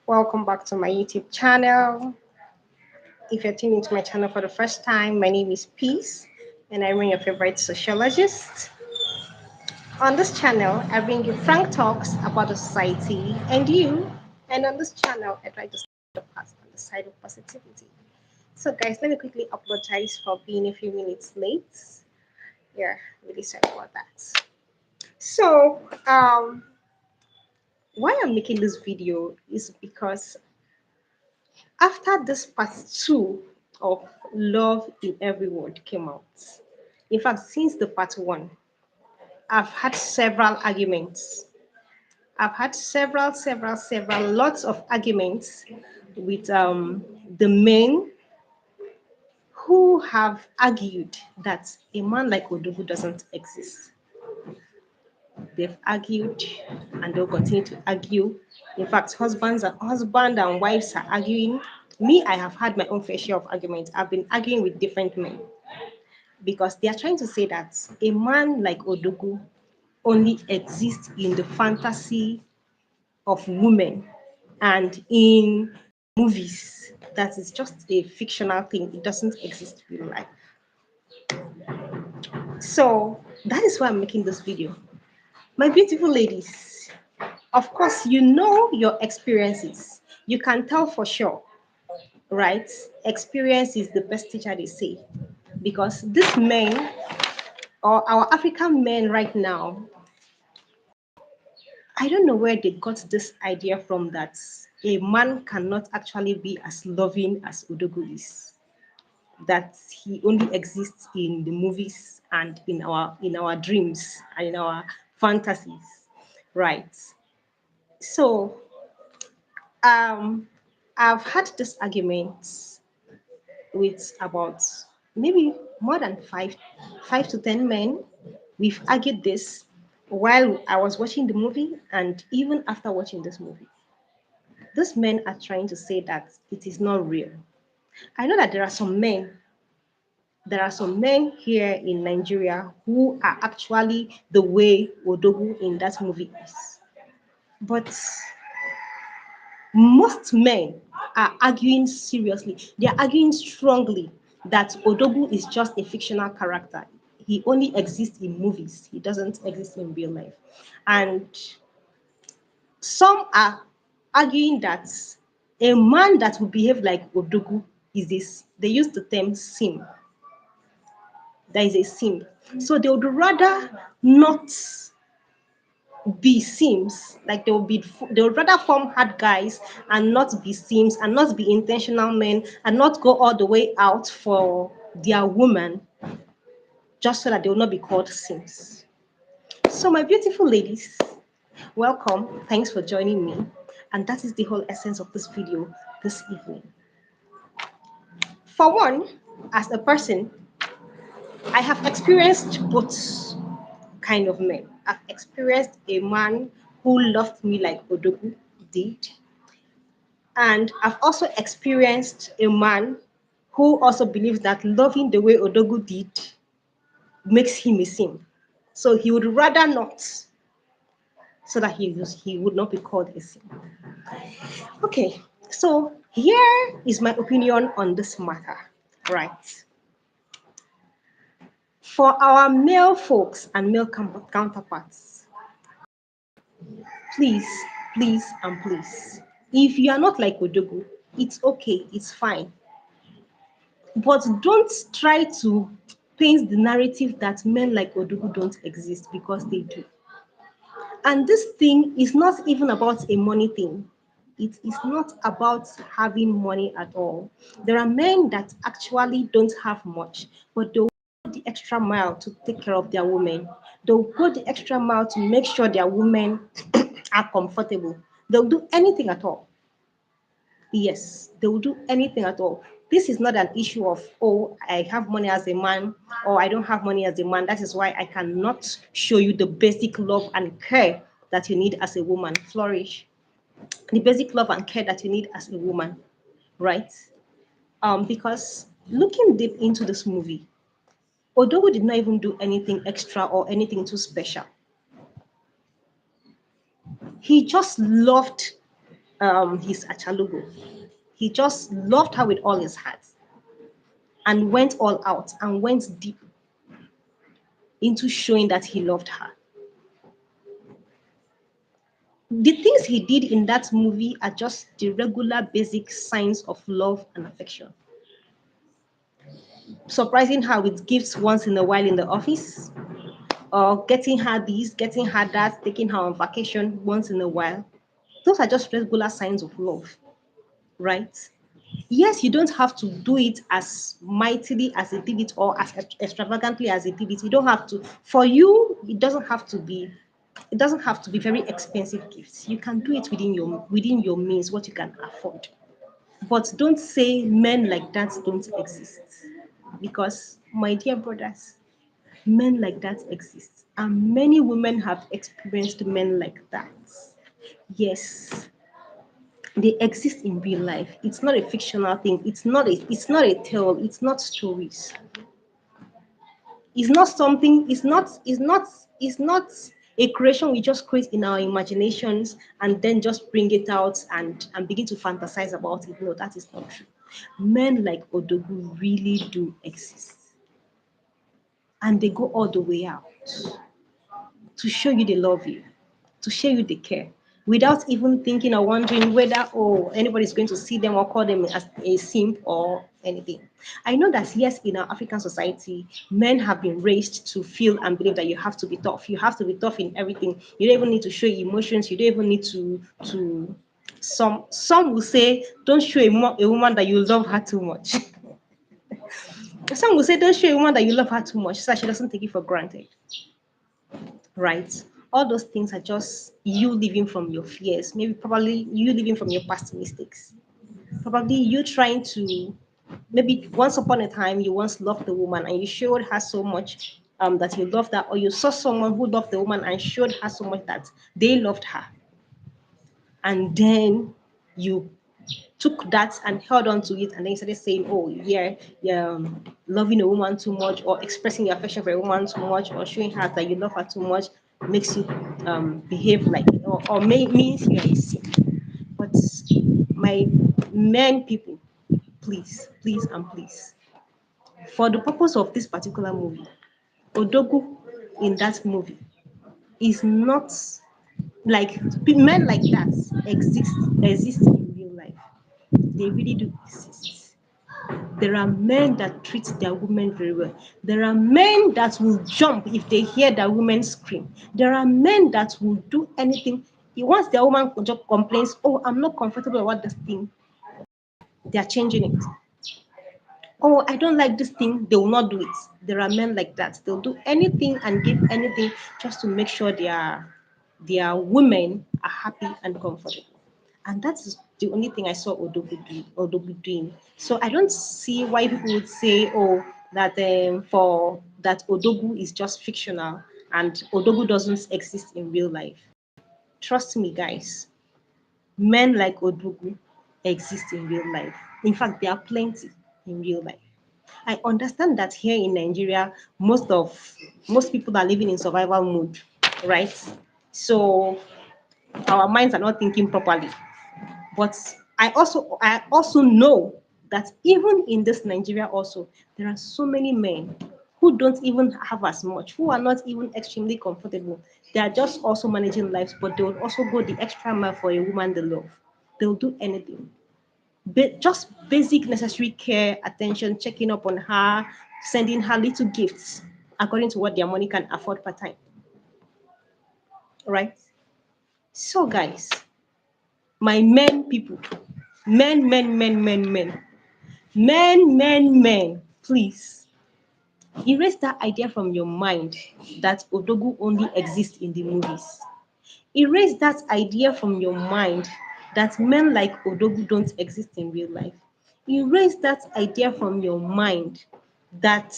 Welcome back to my YouTube channel. If you're tuning into my channel for the first time, my name is Peace and I'm your favorite sociologist. On this channel, I bring you frank talks about the society and you. And on this channel, I try to stay the past on the side of positivity. So, guys, let me quickly apologize for being a few minutes late. Yeah, really sorry about that. So, why I'm making this video is because after this part two of Love in Every Word came out, in fact, since the part one, I've had several arguments. I've had several, lots of arguments with the men who have argued that a man like Odogwu doesn't exist. They've argued and they'll continue to argue. In fact, husband and wives are arguing. Me, I have had my own fair share of arguments. I've been arguing with different men because they are trying to say that a man like Odogwu only exists in the fantasy of women and in movies. That is just a fictional thing. It doesn't exist in real life. So that is why I'm making this video. My beautiful ladies, of course, you know your experiences. You can tell for sure, right? Experience is the best teacher, they say. Because these men, or our African men right now, I don't know where they got this idea from that a man cannot actually be as loving as Odogwu is. That he only exists in the movies and in our dreams and in our fantasies, right? So um, I've had this argument with about maybe more than five to 10 men. We've argued this while I was watching the movie and even after watching this movie. These men are trying to say that it is not real. I know that there are some men here in Nigeria who are actually the way Odogwu in that movie is. But most men are arguing seriously. They are arguing strongly that Odogwu is just a fictional character. He only exists in movies. He doesn't exist in real life. And some are arguing that a man that will behave like Odogwu is this. They use the term sim. There is a sim. So they would rather not be sims, like they would rather form hard guys and not be sims and not be intentional men and not go all the way out for their woman just so that they will not be called sims. So my beautiful ladies, welcome. Thanks for joining me. And that is the whole essence of this video this evening. For one, as a person, I have experienced both kind of men. I've experienced a man who loved me like Odogwu did. And I've also experienced a man who also believes that loving the way Odogwu did makes him a sim. So he would rather not, so that he would not be called a sim. Okay, so here is my opinion on this matter, right? For our male folks and male counterparts, please, please, and please, if you are not like Odogwu, it's okay, it's fine. But don't try to paint the narrative that men like Odogwu don't exist, because they do. And this thing is not even about a money thing. It is not about having money at all. There are men that actually don't have much, but they'll go the extra mile to take care of their women. They'll go the extra mile to make sure their women are comfortable. They'll do anything at all. Yes, they will do anything at all. This is not an issue of, oh, I have money as a man, or I don't have money as a man. That is why I cannot show you the basic love and care that you need as a woman. Flourish. The basic love and care that you need as a woman, right? Because looking deep into this movie, Odogwu did not even do anything extra or anything too special. He just loved his Achalugo. He just loved her with all his heart and went all out and went deep into showing that he loved her. The things he did in that movie are just the regular basic signs of love and affection. Surprising her with gifts once in a while in the office, or getting her this, getting her that, taking her on vacation once in a while. Those are just regular signs of love, right? Yes, you don't have to do it as mightily as he did it or as extravagantly as he did it. You don't have to. For you, it doesn't have to be very expensive gifts. You can do it within your means, what you can afford. But don't say men like that don't exist. Because my dear brothers, men like that exist. And many women have experienced men like that. Yes, they exist in real life. It's not a fictional thing. It's not a tale. It's not stories. It's not something, it's not a creation we just create in our imaginations and then just bring it out and begin to fantasize about it. No, that is not true. Men like Odogwu really do exist. And they go all the way out to show you they love you, to show you they care, without even thinking or wondering whether anybody's going to see them or call them as a simp or anything. I know that yes, in our African society, men have been raised to feel and believe that you have to be tough. You have to be tough in everything. You don't even need to show emotions. You don't even need to. Some will say, don't show a woman that you love her too much. Some will say, don't show a woman that you love her too much so that she doesn't take it for granted, right? All those things are just you living from your fears, maybe probably you living from your past mistakes. Probably you trying to, maybe once upon a time you once loved the woman and you showed her so much that you loved her, or you saw someone who loved the woman and showed her so much that they loved her. And then you took that and held on to it, and then you started saying, "Oh, yeah, yeah, loving a woman too much, or expressing your affection for a woman too much, or showing her that you love her too much makes you behave like, means you're a simp." But my men people, please, please, and please, for the purpose of this particular movie, Odogwu in that movie is not like men like that exist in real life. They really do exist. There are men that treat their women very well. There are men that will jump if they hear their women scream. There are men that will do anything. Once their woman just complains, "Oh, I'm not comfortable about this thing," they are changing it. "Oh, I don't like this thing," they will not do it. There are men like that. They'll do anything and give anything just to make sure their women are happy and comfortable. And that's the only thing I saw Odogwu doing. So I don't see why people would say, "Oh, that for that Odogwu is just fictional and Odogwu doesn't exist in real life." Trust me, guys, men like Odogwu exist in real life. In fact, there are plenty in real life. I understand that here in Nigeria, most people are living in survival mode, right? So our minds are not thinking properly. But I also know that even in this Nigeria also, there are so many men who don't even have as much, who are not even extremely comfortable. They are just also managing lives, but they will also go the extra mile for a woman they love. They'll do anything. Just basic necessary care, attention, checking up on her, sending her little gifts according to what their money can afford per time. Right? So guys, my men people, men, men, men, men, men. Men, please erase that idea from your mind that Odogwu only exists in the movies. Erase that idea from your mind that men like Odogwu don't exist in real life. Erase that idea from your mind that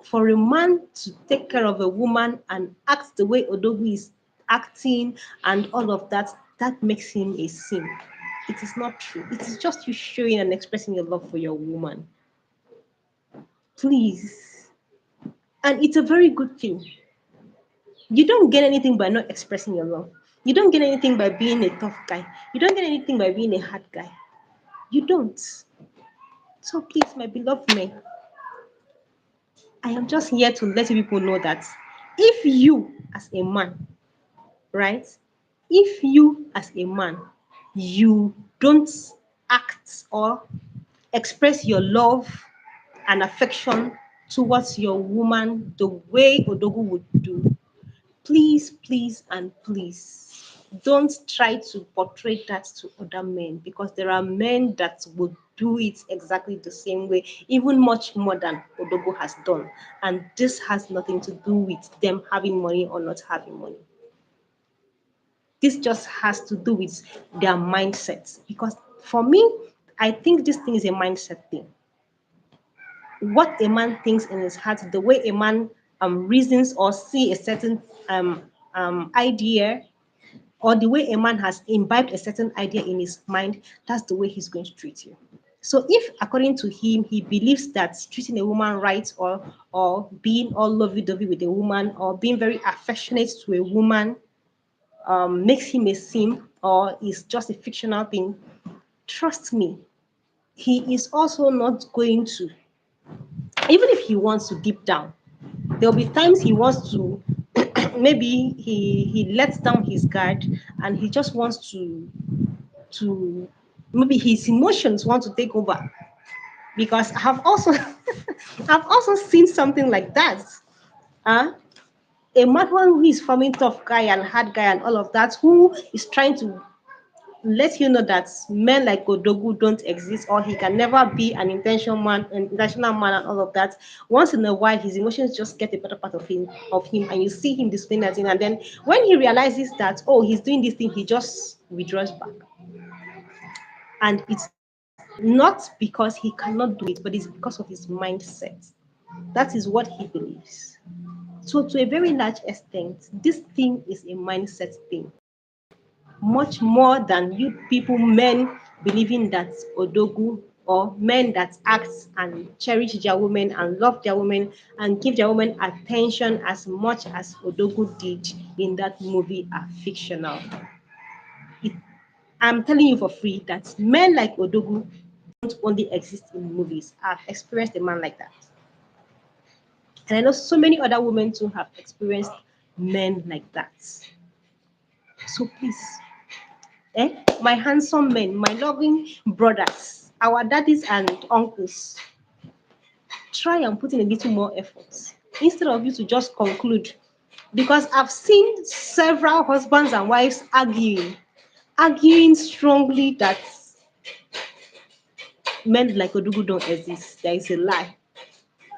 for a man to take care of a woman and act the way Odogwu is acting and all of that, that makes him a simp. It is not true. It is just you showing and expressing your love for your woman. Please. And it's a very good thing. You don't get anything by not expressing your love. You don't get anything by being a tough guy. You don't get anything by being a hard guy. You don't. So please, my beloved men, I am just here to let you people know that if you as a man, right? If you as a man, you don't act or express your love and affection towards your woman the way Odogwu would do, please, please, and please don't try to portray that to other men, because there are men that will do it exactly the same way, even much more than Odogwu has done. And this has nothing to do with them having money or not having money. This just has to do with their mindsets. Because for me, I think this thing is a mindset thing. What a man thinks in his heart, the way a man reasons or see a certain idea, or the way a man has imbibed a certain idea in his mind, that's the way he's going to treat you. So if according to him, he believes that treating a woman right, or being all lovey-dovey with a woman, or being very affectionate to a woman, makes him a simp or is just a fictional thing, trust me, he is also not going to, even if he wants to deep down, there'll be times he wants to, maybe he lets down his guard and he just wants to maybe his emotions want to take over. Because I have also I've also seen something like that. Huh? A man who is forming tough guy and hard guy and all of that, who is trying to let you know that men like Odogwu don't exist, or he can never be an intentional man, and all of that. Once in a while, his emotions just get a better part of him, and you see him displaying that thing. And then when he realizes that, oh, he's doing this thing, he just withdraws back. And it's not because he cannot do it, but it's because of his mindset. That is what he believes. So, to a very large extent, this thing is a mindset thing, much more than you people men believing that Odogwu, or men that act and cherish their women and love their women and give their women attention as much as Odogwu did in that movie, are fictional. It, I'm telling you for free that men like Odogwu don't only exist in movies. I've experienced a man like that. And I know so many other women too have experienced men like that. So please, my handsome men, my loving brothers, our daddies and uncles, try and put in a little more effort instead of you to just conclude. Because I've seen several husbands and wives arguing strongly that men like Odugu don't exist. There is a lie.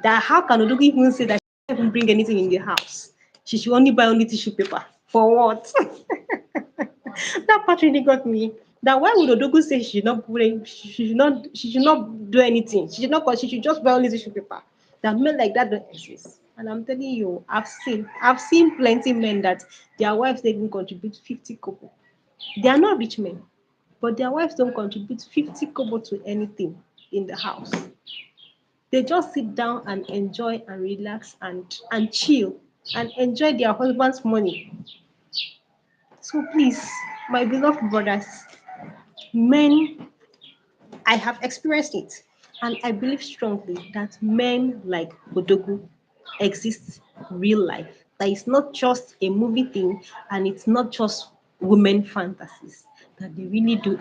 That how can Odugu even say that she can't even bring anything in the house? She should only buy only tissue paper. For what? That part really got me. That why would Odogwu say she should not do anything. She should just buy only tissue paper. That men like that don't exist. And I'm telling you, I've seen plenty men that their wives they even contribute 50 kobo. They are not rich men, but their wives don't contribute 50 kobo to anything in the house. They just sit down and enjoy and relax and chill and enjoy their husband's money. So please, my beloved brothers, men, I have experienced it, and I believe strongly that men like Odogwu exist real life. That it's not just a movie thing, and it's not just women fantasies. That they really do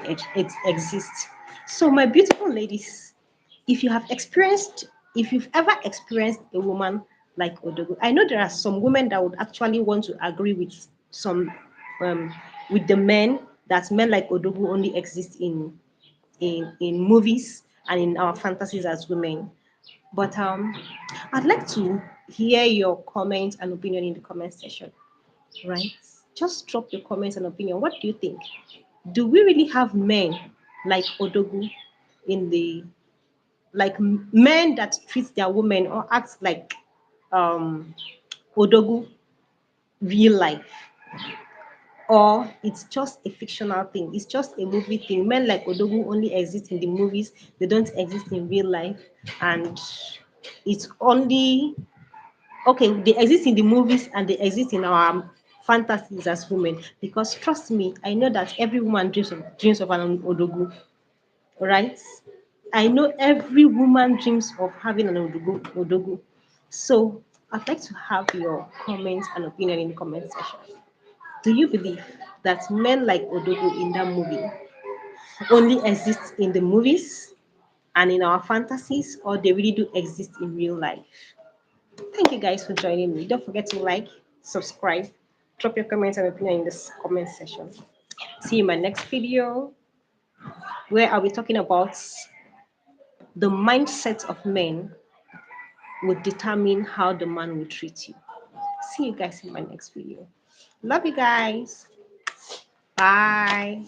exist. So, my beautiful ladies, if you have experienced, if you've ever experienced a woman like Odogwu, I know there are some women that would actually want to agree with some um, with the men, that men like Odogwu only exist in movies and in our fantasies as women. But I'd like to hear your comments and opinion in the comment section, right? Just drop your comments and opinion. What do you think? Do we really have men like Odogwu in the, like men that treat their women or act like um Odogwu real life? Or it's just a fictional thing, it's just a movie thing. Men like Odogwu only exist in the movies, they don't exist in real life, and it's only okay, they exist in the movies and they exist in our fantasies as women, because trust me, I know that every woman dreams of an Odogwu, right? I know every woman dreams of having an Odogwu. So I'd like to have your comments and opinion in the comment section. Do you believe that men like Odogwu in that movie only exist in the movies and in our fantasies, or they really do exist in real life? Thank you guys for joining me. Don't forget to like, subscribe, drop your comments and opinion in this comment section. See you in my next video, where I'll be talking about the mindset of men would determine how the man will treat you. See you guys in my next video. Love you guys. Bye.